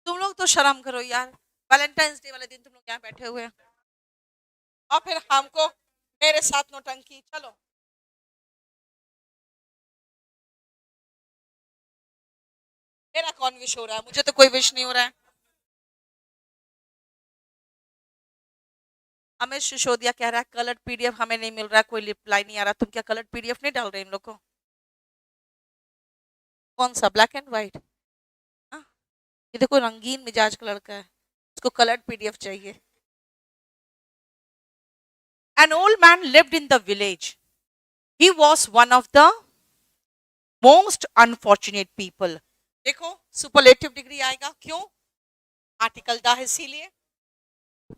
तुम लोग तो शर्म करो यार। वैलेंटाइंस डे वाले दिन तुम लोग यहाँ बैठे हुए हैं और फिर हमको मेरे साथ नौटंकी। चलो, मेरा कौन विश हो रहा है? मुझे तो कोई विश नहीं हो रहा है। अमित सिसोदिया कह रहा है कलर्ड पीडीएफ हमें नहीं मिल रहा है, कोई रिप्लाई नहीं आ रहा। तुम क्या कलर्ड पीडीएफ नहीं डाल रहे इन लोग को? कौन सा, ब्लैक एंड व्हाइट? ये देखो रंगीन मिजाज का लड़का है, उसको कलर्ड पीडीएफ चाहिए। An old man lived in the village. He was one of the most unfortunate people. देखो सुपरलेटिव डिग्री आएगा, क्यों? आर्टिकल दा है इसीलिए।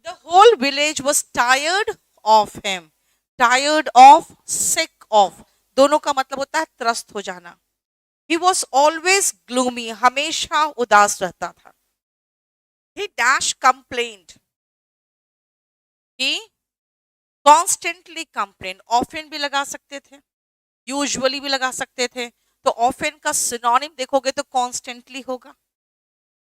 The whole village was tired of him. Tired of, sick of, दोनों का मतलब होता है त्रस्त हो जाना। He was always gloomy, हमेशा उदास रहता था। He dash complained. He constantly complained. Often भी लगा सकते थे, यूजुअली भी लगा सकते थे। तो ऑफन का सिनोनिम देखोगे तो कॉन्स्टेंटली होगा।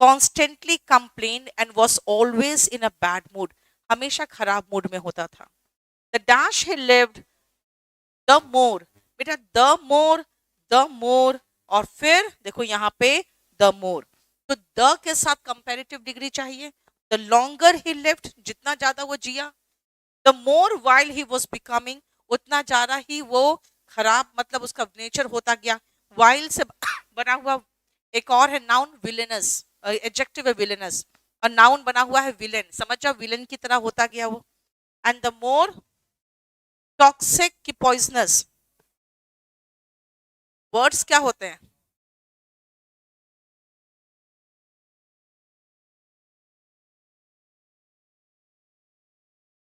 Constantly complain and was always in a bad mood, हमेशा खराब मूड में होता था। The dash he lived, the more, बेटा द मोर, और फिर देखो यहाँ पे द मोर, तो द के साथ कंपैरेटिव डिग्री चाहिए। द लॉन्गर ही लिव्ड, जितना ज्यादा वो जिया। The more vile he was becoming, उतना ज्यादा ही वो खराब, मतलब उसका नेचर होता गया। वाइल से बना हुआ एक और है नाउन, विलेनस, एडजेक्टिव है विलेनस, और नाउन बना हुआ है विलेन, समझ जाओ विलेन की तरह होता गया वो। एंड द मोर टॉक्सिक की पॉइजनस, वर्ड्स क्या होते हैं?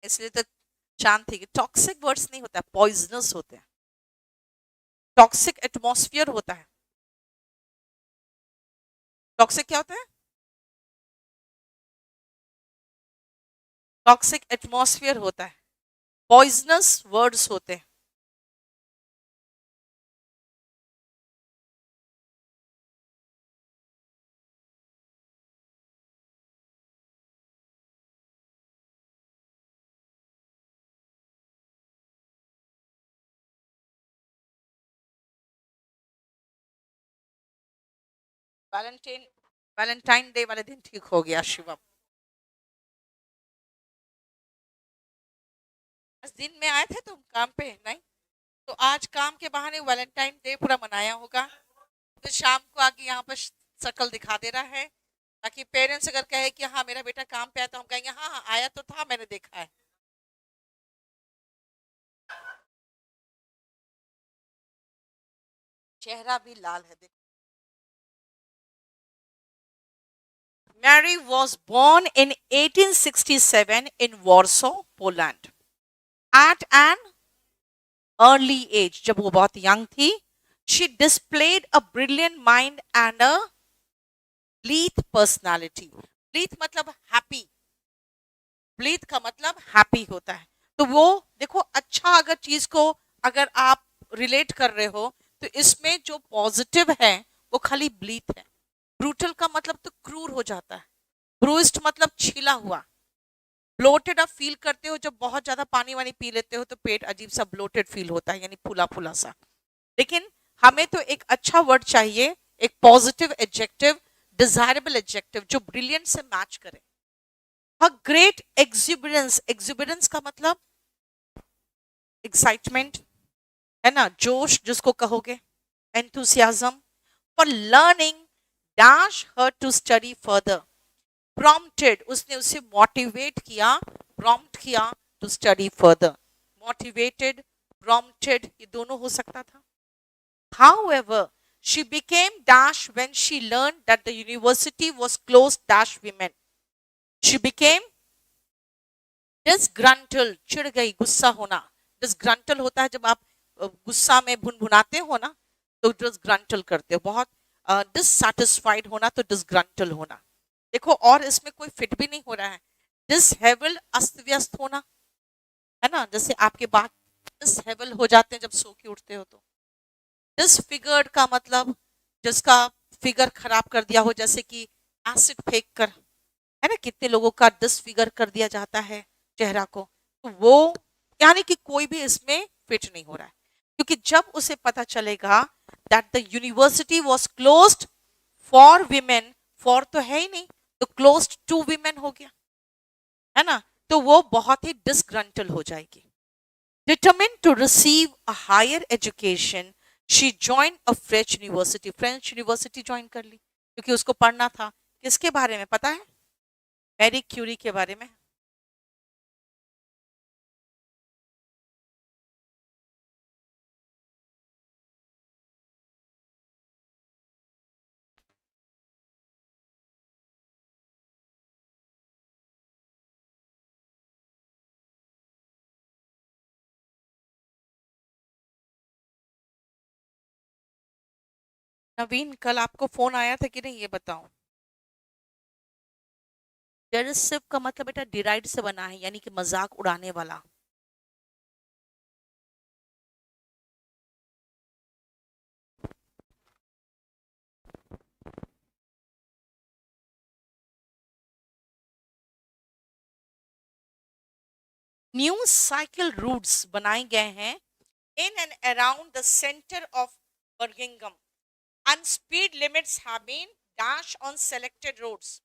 इसलिए तो शांत थी कि टॉक्सिक वर्ड्स नहीं होता है, पॉइजनस होते हैं। टॉक्सिक एटमॉस्फियर होता है। टॉक्सिक क्या होता है? टॉक्सिक एटमॉस्फियर होता है, पॉइजनस वर्ड्स होते हैं। वैलेंटाइन वैलेंटाइन डे वाले दिन ठीक हो गया शिवम। आज दिन में आए थे तुम काम पे नहीं? तो आज काम के बहाने वैलेंटाइन डे पूरा मनाया होगा, फिर शाम को आके यहाँ पर शक्ल दिखा दे रहा है, ताकि पेरेंट्स अगर कहे कि हाँ मेरा बेटा काम पे आया तो हम कहेंगे हाँ हाँ आया तो था, मैंने देखा है। चेहरा भी लाल है देखो। Mary was born in 1867 in Warsaw, Poland. At an early age, जब वो बहुत young थी, she displayed a brilliant mind and a blithe personality. Blithe मतलब हैप्पी, ब्लीथ का मतलब हैप्पी होता है। तो वो देखो, अच्छा अगर चीज को अगर आप रिलेट कर रहे हो तो इसमें जो पॉजिटिव है वो खाली ब्लीथ है। ब्रूटल का मतलब तो क्रूर हो जाता है। ब्रूइस्ड मतलब छिला हुआ। ब्लोटेड आप फील करते हो जब बहुत ज्यादा पानी वानी पी लेते हो तो पेट अजीब सा ब्लोटेड फील होता है, यानी फूला फूला सा। लेकिन हमें तो एक अच्छा वर्ड चाहिए, एक पॉजिटिव एडजेक्टिव, डिजायरेबल एडजेक्टिव जो ब्रिलियंट से मैच करे। अ ग्रेट एक्सुबरेंस, एक्सुबरेंस का मतलब एक्साइटमेंट है ना, जोश जिसको कहोगे, enthusiasm for learning, dash her to study further. Prompted, उसने उसे मोटिवेट किया, प्रॉम्प्ट किया to study further. Motivated, prompted, ये दोनों हो सकता था। However, she became dash when she learned that the university was closed dash women. She became disgruntled, चिढ़ गई, गुस्सा होना। disgruntled होता है जब आप गुस्सा में भुनभुनाते हो ना, तो disgruntled करते हो। बहुत dissatisfied होना तो disgruntled होना। देखो और इसमें कोई फिट भी नहीं हो रहा है। disheveled, अस्त व्यस्त होना, है ना, जैसे आपके बाल disheveled हो जाते हैं जब सो के उठते हो तो। डिसफिगर्ड का मतलब जिसका फिगर खराब कर दिया हो, जैसे कि एसिड फेंक कर, है ना, कितने लोगों का डिसफिगर कर दिया जाता है चेहरा को, तो वो यानी कि कोई भी इसमें फिट नहीं हो रहा है, क्योंकि जब उसे पता चलेगा that the university was closed for women, for तो है ही नहीं, तो क्लोज्ड टू विमेन हो गया, है ना, तो वो बहुत ही डिसग्रंटल हो जाएगी। Determined to receive a higher education, she joined a French university. French university join कर ली, क्योंकि उसको पढ़ना था किसके बारे में पता है? मैरी क्यूरी के बारे में। नवीन, कल आपको फोन आया था कि नहीं ये बताओ। डेरिसिव का मतलब बेटा डिराइड से बना है, यानी कि मजाक उड़ाने वाला। न्यू साइकिल रूट्स बनाए गए हैं in and around the centre of Birmingham, and speed limits have been dash on selected roads.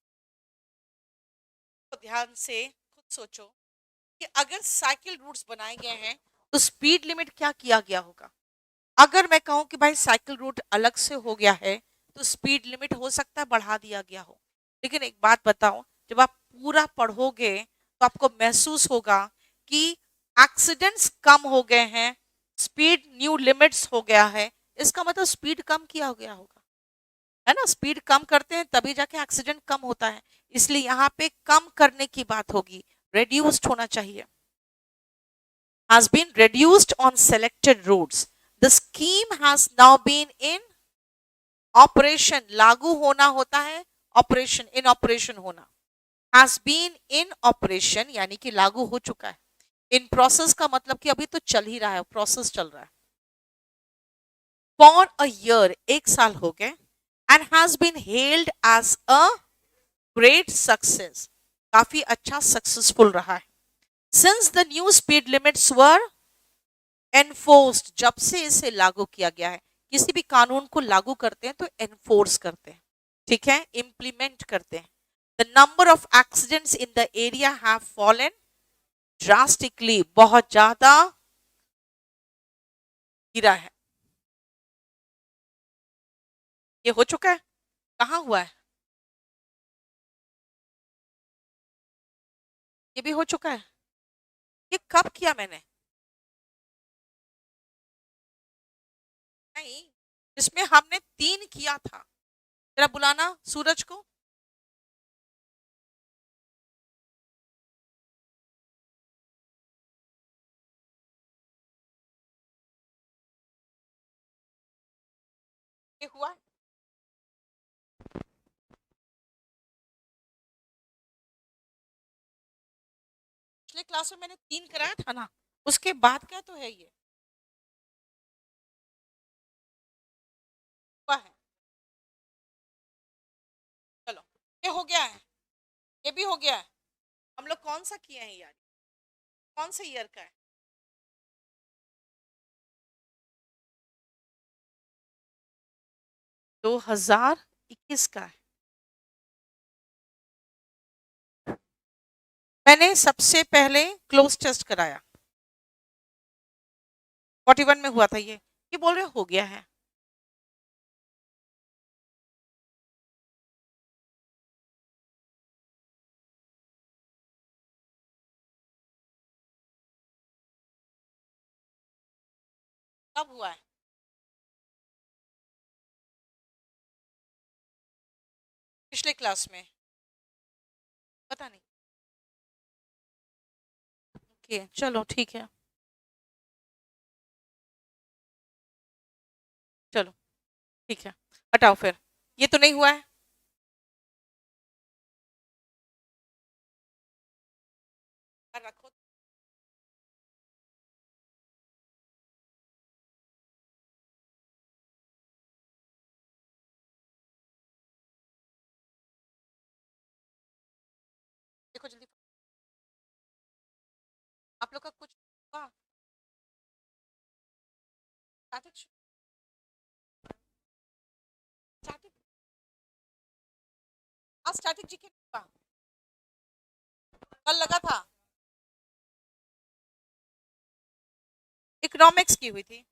तो ध्यान से खुद सोचो कि अगर साइकिल रूट्स बनाए गए हैं तो स्पीड लिमिट क्या किया गया होगा। अगर मैं कहूं कि भाई साइकिल रूट अलग से हो गया है, तो स्पीड लिमिट हो सकता है बढ़ा दिया गया हो, लेकिन एक बात बताओ, जब आप पूरा पढ़ोगे तो आपको महसूस होगा कि एक्सीडेंट्स कम हो गए हैं, स्पीड न्यू लिमिट्स हो गया है, इसका मतलब स्पीड कम किया गया होगा, है ना, स्पीड कम करते हैं तभी जाके एक्सीडेंट कम होता है, इसलिए यहाँ पे कम करने की बात होगी, रेड्यूस्ड होना चाहिए। has been reduced on selected routes. The scheme has now been in operation. लागू होना होता है ऑपरेशन, इन ऑपरेशन होना। has been in operation यानी कि लागू हो चुका है। इन प्रोसेस का मतलब कि अभी तो चल ही रहा है, प्रोसेस चल रहा है। For a year, एक साल हो गए, and has been hailed as a great success, काफी अच्छा सक्सेसफुल रहा है। Since the new speed limits were enforced, जब से इसे लागू किया गया है, किसी भी कानून को लागू करते हैं तो एनफोर्स करते हैं, ठीक है, इंप्लीमेंट करते हैं। The number of accidents in the area have fallen drastically, बहुत ज्यादा गिरा है। ये हो चुका है, कहाँ हुआ है? ये भी हो चुका है। ये कब किया मैंने? नहीं, जिसमें हमने 3 किया था। जरा बुलाना सूरज को। ये हुआ है? पिछले क्लास में मैंने 3 कराया था ना, उसके बाद क्या तो है, ये हुआ है। चलो, ये हो गया है, ये भी हो गया है। हम लोग कौन सा किए हैं यार, कौन से ईयर का है? 2021 का है। मैंने सबसे पहले क्लोज टेस्ट कराया, 41 में हुआ था ये बोल रहे हो गया है। कब हुआ है? पिछले क्लास में? पता नहीं। ओके चलो ठीक है, चलो ठीक है, हटाओ फिर, ये तो नहीं हुआ है। रखो। देखो जल्दी, आप लोग का कुछ हुआ? स्टैटिक स्टैटिक आज स्टैटिक जी के हुआ? कल लगा था, इकोनॉमिक्स की हुई थी।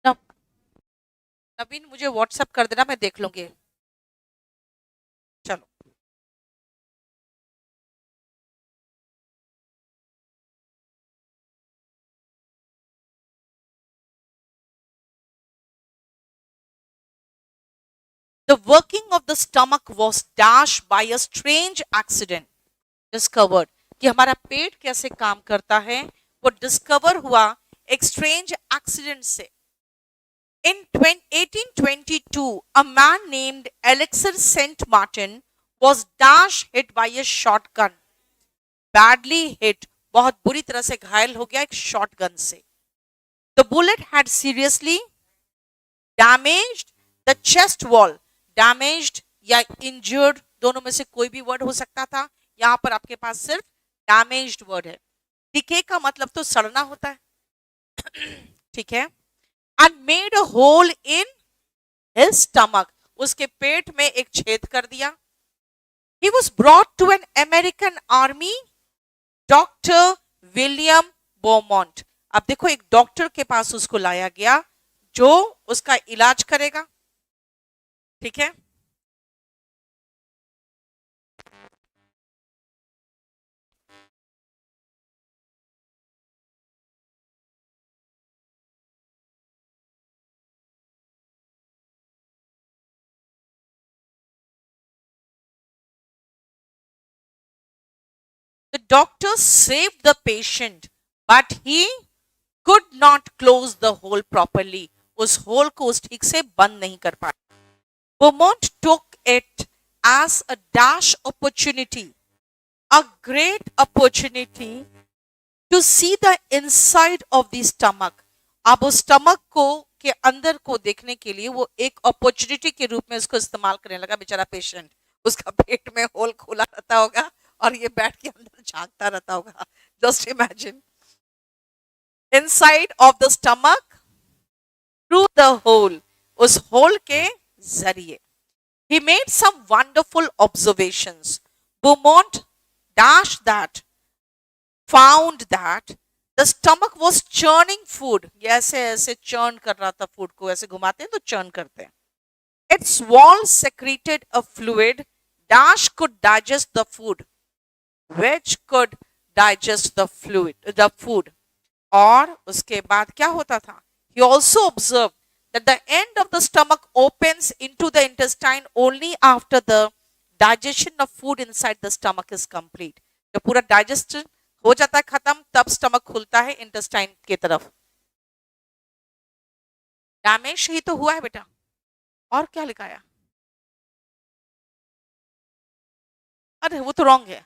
नब- नवीन मुझे व्हाट्सएप कर देना, मैं देख लूंगी। चलो, the working of the stomach was dashed by a strange accident discovered। कि हमारा पेट कैसे काम करता है वो डिस्कवर हुआ एक स्ट्रेंज एक्सीडेंट से। In 1822, a man named Alexer Saint Martin was dash hit by a shotgun. Badly hit, बहुत बुरी तरह से घायल हो गया एक शॉटगन से। The bullet had seriously damaged the chest wall. Damaged या injured दोनों में से कोई भी वर्ड हो सकता था। यहां पर आपके पास सिर्फ damaged वर्ड है। डिके का मतलब तो सड़ना होता है, ठीक है। And made a hole in his stomach, उसके पेट में एक छेद कर दिया। He was brought to an American army doctor William Beaumont। अब देखो एक डॉक्टर के पास उसको लाया गया जो उसका इलाज करेगा, ठीक है। The doctor saved the patient, but he could not close the hole properly। उस होल को उस ठीक से बंद नहीं कर पाया। Beaumont took it as a dash opportunity, a great opportunity to see the inside of the stomach। अब उस स्टमक को के अंदर को देखने के लिए वो एक अपॉर्चुनिटी के रूप में उसको इस्तेमाल करने लगा। बेचारा पेशेंट, उसका पेट में होल खुला रहता होगा और ये बैठ के अंदर झांकता रहता होगा। Just imagine, inside of the stomach through the hole, उस होल के जरिए। He made some wonderful observations। Beaumont dash that found that the stomach was churning food। ये ऐसे ऐसे churn कर रहा था फूड को, ऐसे घुमाते हैं तो churn करते हैं। Its wall secreted a fluid dash could digest the food, which could digest the food। और उसके बाद क्या होता था? He also observed that the end of the stomach opens into the intestine only after the digestion of food inside the stomach is complete। जब पूरा digest हो जाता है खत्म, तब स्टमक खुलता है इंटेस्टाइन की तरफ। डैमेज ही तो हुआ है बेटा, और क्या लिखाया? अरे वो तो रॉन्ग है,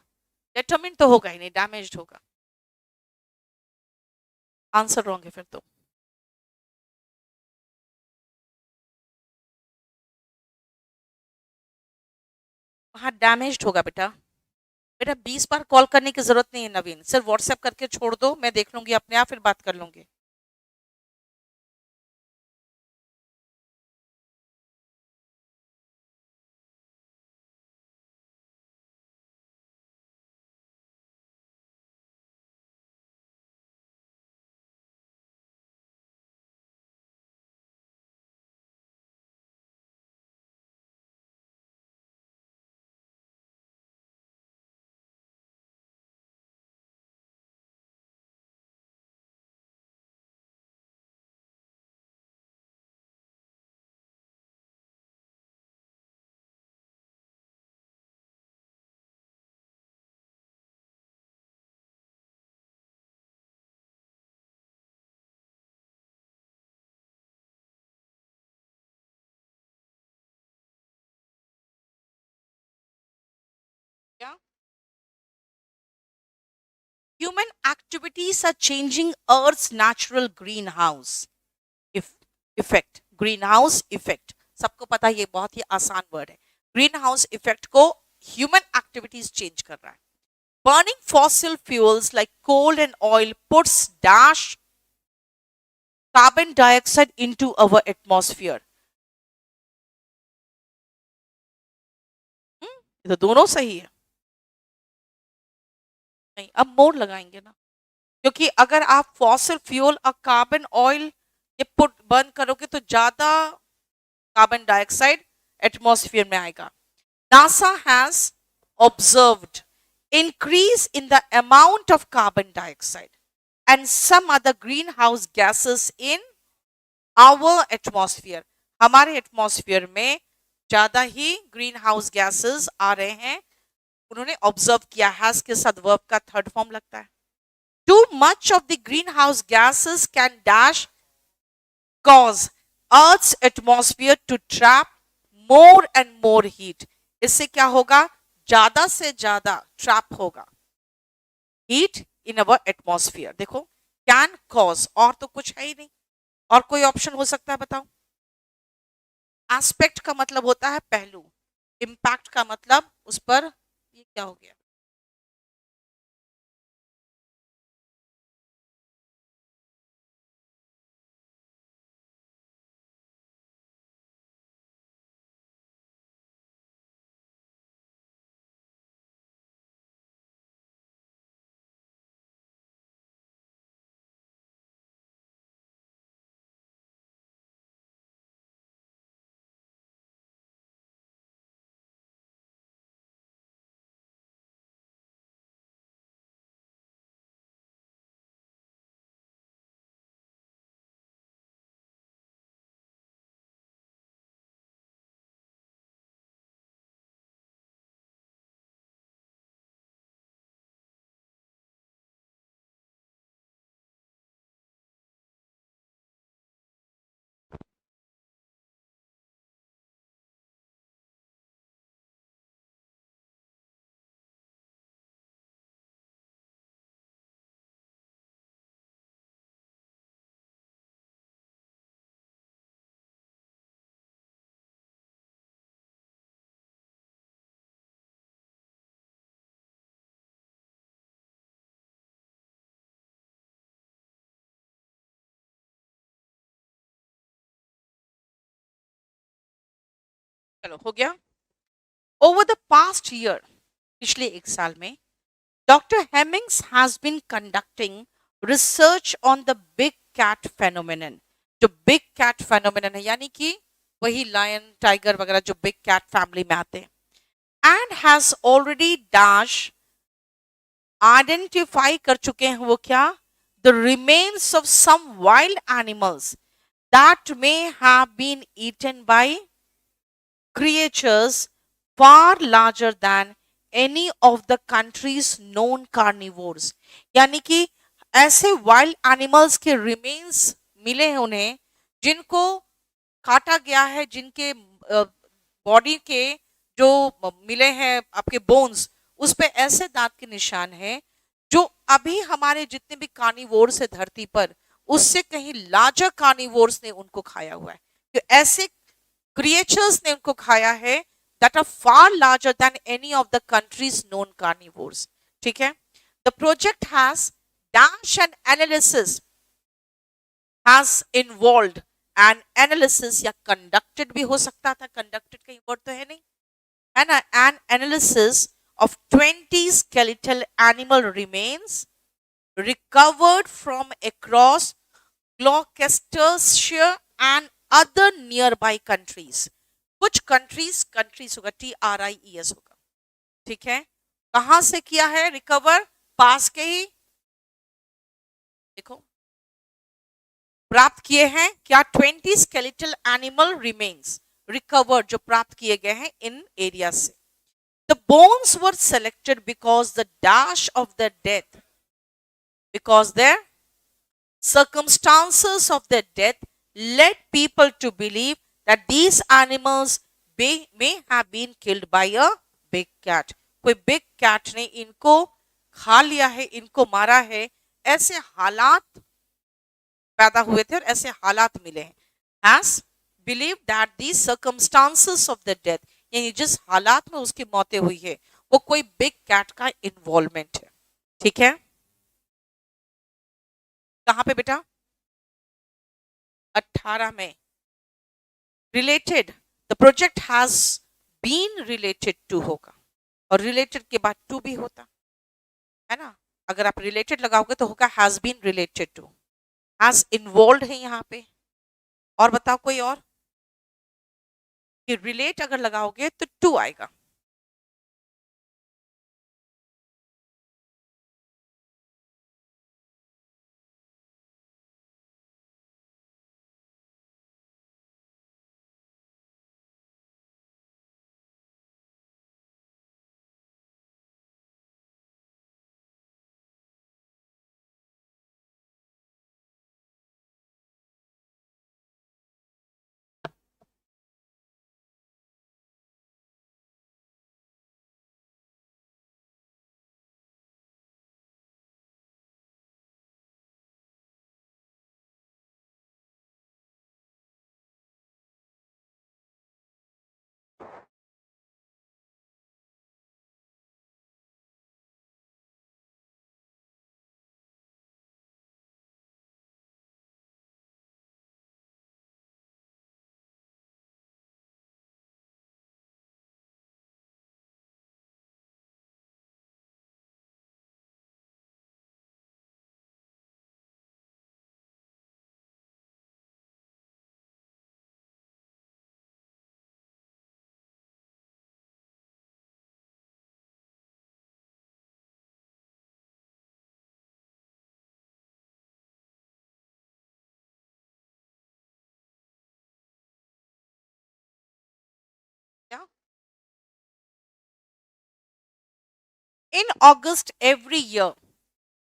डेटरमिन तो होगा ही नहीं, डैमेज होगा। आंसर रॉन्ग है फिर तो। हाँ डैमेज होगा बेटा। बेटा 20 बार कॉल करने की जरूरत नहीं है नवीन, सिर्फ व्हाट्सएप करके छोड़ दो, मैं देख लूंगी अपने आप, फिर बात कर लूंगी। क्या? Human activities are changing Earth's natural greenhouse effect. Greenhouse effect. सबको पता है, ये बहुत ही आसान वर्ड है। ग्रीन हाउस इफेक्ट को ह्यूमन एक्टिविटीज चेंज कर रहा है। Burning fossil fuels like coal and oil puts dash carbon dioxide into our atmosphere. ये तो दोनों सही है। नहीं, अब मोड़ लगाएंगे ना, क्योंकि अगर आप फॉसिल फ्यूल और कार्बन ऑयल ये पुट बर्न करोगे तो ज्यादा कार्बन डाइऑक्साइड एटमॉस्फेयर में आएगा। NASA has observed increase in the amount of carbon dioxide and some other greenhouse gases in our atmosphere. हमारे एटमॉस्फेयर में ज्यादा ही ग्रीन हाउस गैसेस आ रहे हैं, उन्होंने ऑब्जर्व किया। हैज के साथ वर्ब का थर्ड फॉर्म लगता है। Too much of the greenhouse gases can dash cause Earth's atmosphere to trap more and more heat. इससे क्या होगा? ज्यादा से ज्यादा ट्रैप होगा हीट इन अवर एटमॉस्फेयर। देखो, कैन कॉज, और तो कुछ है ही नहीं, और कोई ऑप्शन हो सकता है बताओ? एस्पेक्ट का मतलब होता है पहलू, इम्पैक्ट का मतलब उस पर, ये क्या हो गया? चलो हो गया। ओवर द पास्ट ईयर, पिछले एक साल में, doctor Hemmings has been conducting research on the big cat phenomenon. जो बिग कैट फेनोमेनन है, यानी कि वही लायन टाइगर वगैरह जो बिग कैट फैमिली में आते हैं, and has already dash identify कर चुके हैं वो क्या? The remains of some wild animals that may have been eaten by creatures far larger than any of the country's known carnivores. यानी कि ऐसे वाइल्ड एनिमल्स के रिमेन्स मिले हैं उन्हें जिनको काटा गया है, जिनके बॉडी के जो मिले हैं आपके बोन्स, उस पे ऐसे दांत के निशान हैं जो अभी हमारे जितने भी कार्निवोर्स है धरती पर, उससे कहीं लार्जर कार्निवोर्स ने उनको खाया हुआ है। तो ऐसे क्रिएचर्स ने उनको खाया है that are far larger than any of the country's known carnivores. ठीक है? The project has dash an analysis has involved an analysis या conducted भी हो सकता था, conducted का word तो है नहीं, है ना? An analysis of 20 skeletal animal remains recovered from across Gloucestershire and other nearby countries. कुछ कंट्रीज होगा, TRIES होगा, ठीक है? कहां से किया है रिकवर? पास के ही देखो प्राप्त किए हैं क्या? 20 स्केलेटल एनिमल रिमेन्स रिकवर्ड, जो प्राप्त किए गए हैं इन एरिया से। The bones were selected because the dash of the death, because the circumstances of their death led people to believe that these animals may have been killed by a big cat. कोई big cat ने इनको खा लिया है, इनको मारा है, ऐसे हालात पैदा हुए थे और ऐसे हालात मिले हैं। Has believed that these circumstances of the death, यानी जिस हालात में उसकी मौतें हुई है वो कोई big cat का इन्वॉल्वमेंट है। ठीक है? कहां पे बेटा? 18 में। Related, the project has been related to होगा, और रिलेटेड के बाद टू भी होता है ना। अगर आप रिलेटेड लगाओगे तो होगा has been related to, has involve है यहाँ पे। और बताओ कोई और कि रिलेट अगर लगाओगे तो टू आएगा। क्या? In August every year,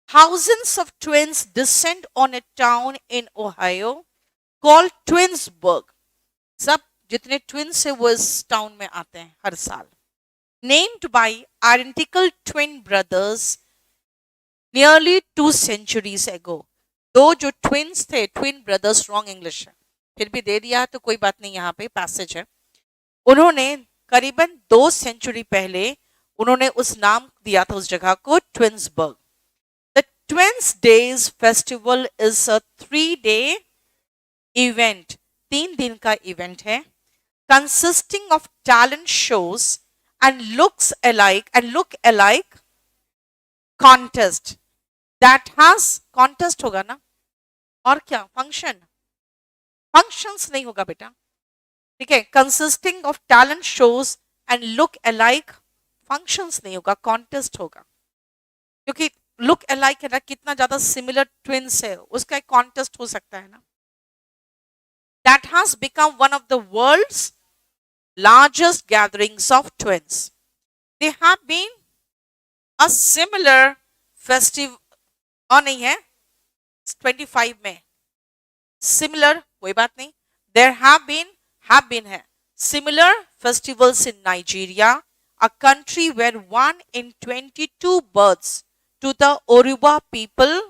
thousands of twins descend on a town in Ohio called Twinsburg. सब जितने ट्विन्स है वो इस टाउन में आते हैं हर साल। Named by identical twin brothers nearly 2 centuries ago. दो जो ट्विन्स थे, ट्विन ब्रदर्स, रॉन्ग इंग्लिश है, फिर भी दे दिया तो कोई बात नहीं, यहाँ पे पैसेज है। उन्होंने करीबन 2 सेंचुरी पहले उन्होंने उस नाम दिया था उस जगह को, Twinsburg. The twins days festival is a 3-day event, 3 दिन का इवेंट है, consisting of talent shows and look alike contest. That has, contest होगा ना, और क्या फंक्शंस नहीं होगा बेटा, ठीक है? Consisting of talent shows and look alike, functions नहीं होगा, कॉन्टेस्ट होगा, क्योंकि लुक अलाइक है ना, कितना ज्यादा सिमिलर ट्विन्स है, उसका एक कॉन्टेस्ट हो सकता है ना। That has become one of the world's largest gatherings of twins. They have been a similar festive, और नहीं है 25 में सिमिलर, कोई बात नहीं, देयर हैव बीन है similar festivals in Nigeria, a country where 1 in 22 births to the Yoruba people.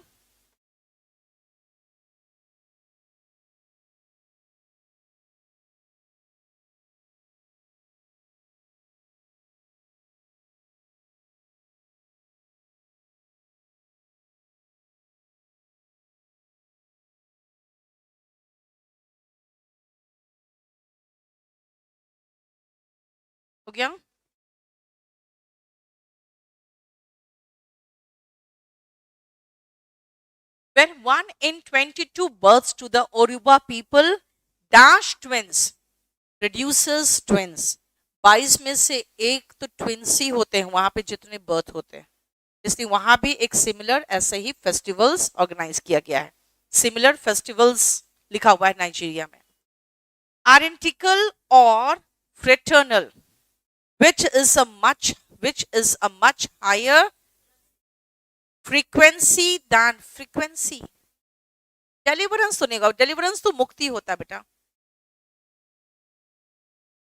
हो गया? When 1 in 22 births to the Oruba people dash twins produces twins, 22 में से एक तो ट्विंस ही होते हैं वहां पे जितने बर्थ होते हैं, इसलिए वहां भी एक सिमिलर ऐसे ही फेस्टिवल्स ऑर्गेनाइज किया गया है। सिमिलर फेस्टिवल्स लिखा हुआ है नाइजीरिया में। आइडेंटिकल और fraternal, which is a much which is a much higher frequency than frequency। Deliverance तो नहीं होगा, डेलिवरेंस तो मुक्ति होता है बेटा,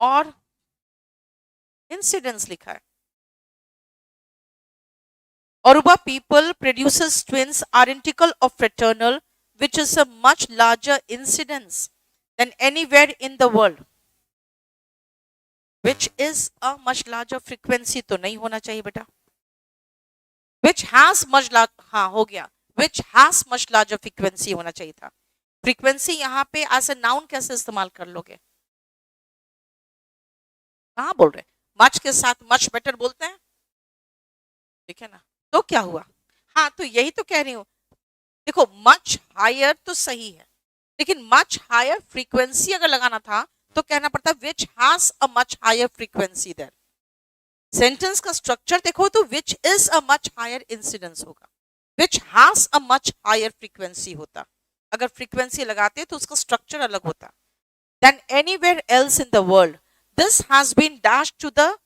और इंसिडेंस लिखा है। Oruba people produces twins identical or fraternal, which is a much larger incidence than anywhere in the world, which is a much larger frequency तो नहीं होना चाहिए बेटा, which has much हाँ हो गया, which has much larger frequency होना चाहिए था। फ्रीक्वेंसी यहाँ पे एज ए नाउन कैसे इस्तेमाल कर लोगे? कहाँ बोल रहे? मच के साथ मच बेटर बोलते हैं, ठीक है ना? तो क्या हुआ? हाँ तो यही तो कह रही हूँ, देखो मच हायर तो सही है, लेकिन मच हायर फ्रीक्वेंसी अगर लगाना था तो कहना पड़ता which has a much higher frequency there. Sentence का स्ट्रक्चर देखो तो which is a much higher incidence होगा, which has a much higher frequency होता। अगर फ्रीक्वेंसी लगाते तो उसका स्ट्रक्चर अलग होता। Then anywhere else in the world, this has been dash to the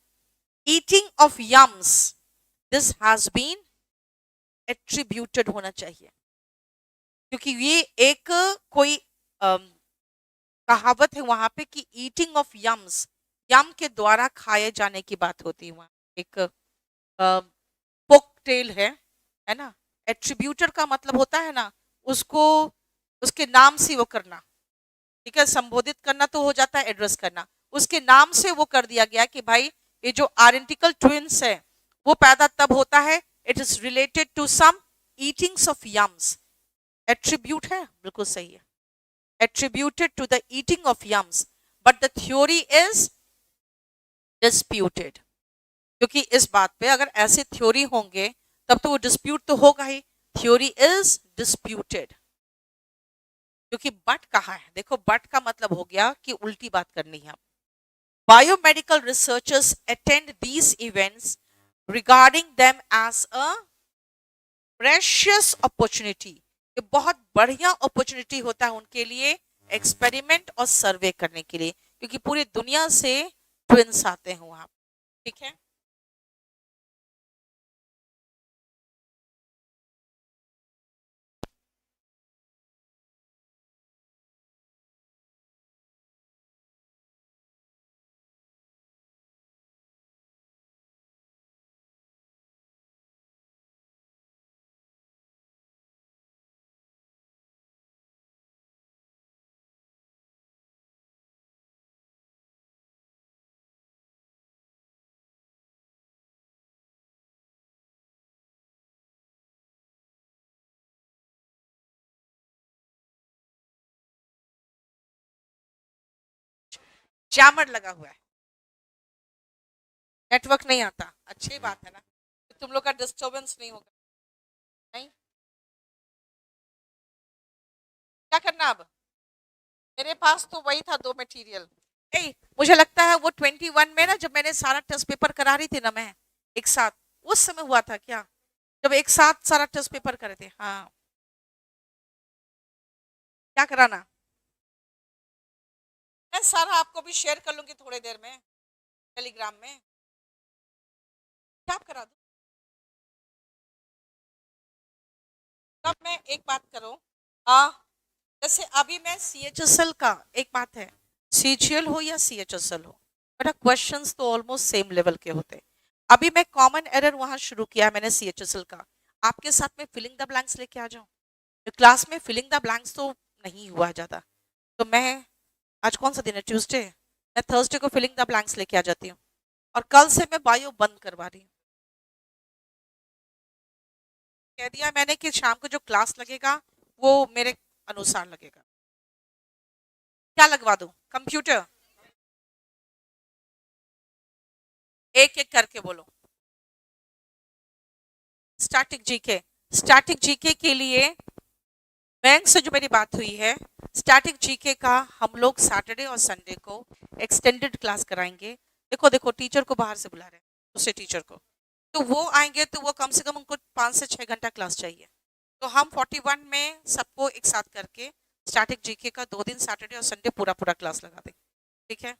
eating of yams, this has been attributed होना चाहिए, क्योंकि ये एक कोई कहावत है वहां पे कि ईटिंग ऑफ यम्स, यम के द्वारा खाए जाने की बात होती है वहां। एक पोक टेल है ना? एट्रीब्यूटर का मतलब होता है ना उसको उसके नाम से वो करना, ठीक है, संबोधित करना तो हो जाता है एड्रेस करना, उसके नाम से वो कर दिया गया कि भाई ये जो आइडेंटिकल ट्विंस है वो पैदा तब होता है, it is related to some eatings of yams. Attribute है, बिल्कुल सही है, attributed to the eating of yams, but the theory is disputed। क्योंकि इस बात पे अगर ऐसे थ्योरी होंगे तब तो वो डिस्प्यूट तो होगा ही, थ्योरी इज डिस्प्यूटेड। क्योंकि बट कहा है, देखो बट का मतलब हो गया कि उल्टी बात करनी है। Biomedical researchers attend these events regarding them as a precious opportunity, ये बहुत बढ़िया अपॉर्चुनिटी होता है उनके लिए एक्सपेरिमेंट और सर्वे करने के लिए, क्योंकि पूरी दुनिया से ट्विंस आते हैं वहां, ठीक है। जैमर लगा हुआ है, नेटवर्क नहीं आता, अच्छी बात है ना, तुम लोग का डिस्टरबेंस नहीं होगा। नहीं, क्या करना अब? मेरे पास तो वही था दो मटेरियल। ए, मुझे लगता है वो 21 में ना जब मैंने सारा टेस्ट पेपर करा रही थी ना मैं एक साथ, उस समय हुआ था क्या, जब एक साथ सारा टेस्ट पेपर करे थे? हाँ, क्या कराना? मैं सारा आपको भी शेयर कर लूंगी थोड़ी देर में टेलीग्राम में। टैप करा दूं। तब मैं एक बात करूं, जैसे अभी मैं CHSL का, एक बात है, CGL हो या CHSL हो, बेटा क्वेश्चंस तो ऑलमोस्ट सेम लेवल के होते हैं। अभी मैं कॉमन एरर वहां शुरू किया मैंने CHSL का, आपके साथ में फिलिंग द ब्लैंक्स लेके आ जाऊं। क्लास में फिलिंग द ब्लैंक्स तो नहीं हुआ जाता, तो मैं आज कौन सा दिन है, ट्यूसडे, मैं थर्सडे को फिलिंग द ब्लैंक्स लेके आ जाती हूँ और कल से मैं बायो बंद करवा रही हूँ। कह दिया मैंने कि शाम को जो क्लास लगेगा वो मेरे अनुसार लगेगा। क्या लगवा दूं, कंप्यूटर? एक एक करके बोलो। स्टैटिक जीके, स्टैटिक जीके के लिए बैंक से जो मेरी बात हुई है, स्टैटिक जीके का हम लोग सैटरडे और संडे को एक्सटेंडेड क्लास कराएंगे। देखो देखो टीचर को बाहर से बुला रहे हैं, दूसरे टीचर को, तो वो आएंगे तो वो कम से कम उनको 5 से 6 घंटा क्लास चाहिए। तो हम 41 में सबको एक साथ करके स्टैटिक जीके का 2 दिन सैटरडे और संडे पूरा पूरा क्लास लगा देंगे, ठीक है?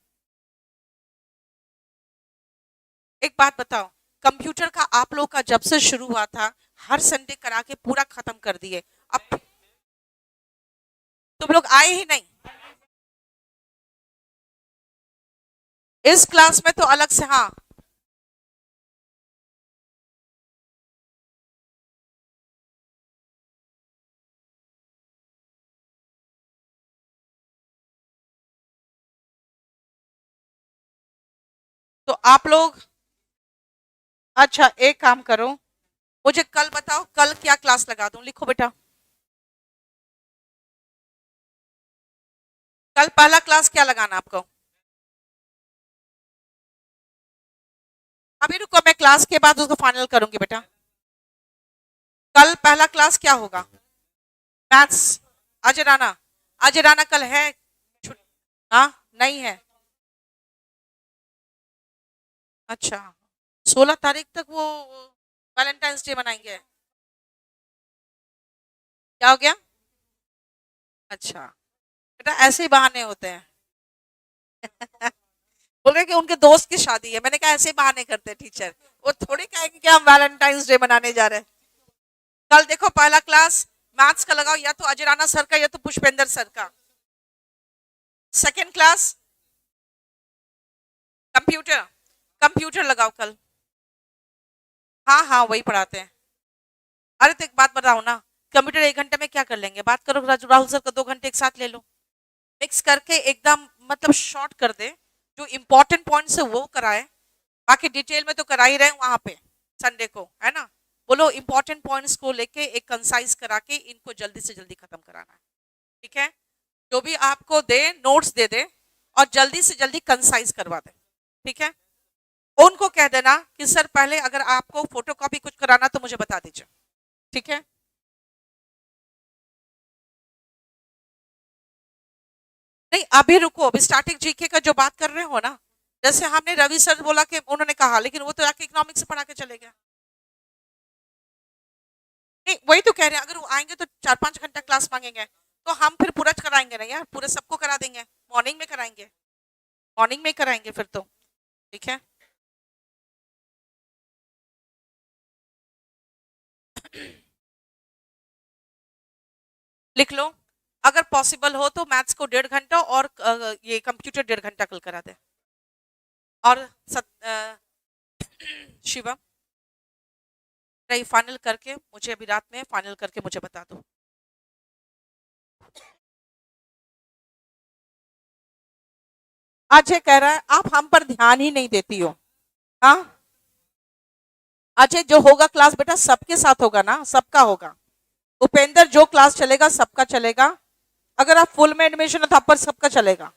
एक बात बताओ, कंप्यूटर का आप लोग का जब से शुरू हुआ था हर संडे करा के पूरा खत्म कर दिए, अब तुम लोग आए ही नहीं। इस क्लास में तो अलग से, हाँ, तो आप लोग, अच्छा एक काम करो, मुझे कल बताओ कल क्या क्लास लगा दूं, लिखो बेटा। कल पहला क्लास क्या लगाना आपको? अभी रुको, मैं क्लास के बाद उसको फाइनल करूंगी बेटा। कल पहला क्लास क्या होगा? मैथ्स। अजय राणा, अजय राणा कल है? हाँ, नहीं है। अच्छा, 16 तारीख तक वो वैलेंटाइंस डे मनाएंगे? क्या हो गया? अच्छा बेटा, ऐसे ही बहाने होते हैं। बोल रहे कि उनके दोस्त की शादी है, मैंने कहा ऐसे ही बहाने करते हैं टीचर, वो थोड़ी कहेंगे कि हम वैलेंटाइंस डे मनाने जा रहे हैं। कल देखो पहला क्लास मैथ्स का लगाओ, या तो अजय राणा सर का या तो पुष्पेंद्र सर का। सेकेंड क्लास कंप्यूटर, कंप्यूटर लगाओ कल। हाँ हाँ, वही पढ़ाते हैं। अरे तो एक बात बताओ ना, कंप्यूटर 1 घंटे में क्या कर लेंगे, बात करो, राहुल सर का 2 घंटे एक साथ ले लो, मिक्स करके एकदम मतलब शॉर्ट कर दे, जो इंपॉर्टेंट पॉइंट्स है वो कराए, बाकी डिटेल में तो करा ही रहे वहां पे संडे को, है ना? बोलो इंपॉर्टेंट पॉइंट्स को लेके एक कंसाइज करा के इनको जल्दी से जल्दी खत्म कराना है, ठीक है? जो भी आपको दे नोट्स दे दे और जल्दी से जल्दी कंसाइज करवा दे, ठीक है? उनको कह देना कि सर पहले अगर आपको फोटोकॉपी कुछ कराना तो मुझे बता दीजिए, ठीक है? नहीं अभी रुको, अभी स्टैटिक जीके का जो बात कर रहे हो ना, जैसे हमने रवि सर बोला कि उन्होंने कहा, लेकिन वो तो जाके इकोनॉमिक्स से पढ़ा के चले गए। नहीं वही तो कह रहे हैं, अगर वो आएंगे तो 4-5 घंटा क्लास मांगेंगे, तो हम फिर पूरा कराएंगे ना यार, पूरे सबको करा देंगे, मॉर्निंग में कराएंगे, मॉर्निंग में कराएंगे फिर तो, ठीक है? लिख लो, अगर पॉसिबल हो तो मैथ्स को 1.5 घंटा और ये कंप्यूटर 1.5 घंटा कल करा दे। और शिवम, रही फाइनल करके मुझे अभी रात में फाइनल करके मुझे बता दो। अजय कह रहा है आप हम पर ध्यान ही नहीं देती हो। हाँ अजय, जो होगा क्लास बेटा सबके साथ होगा ना, सबका होगा। उपेंद्र, जो क्लास चलेगा सबका चलेगा, अगर आप फुल में एडमिशन हो तो आप पर सबका चलेगा।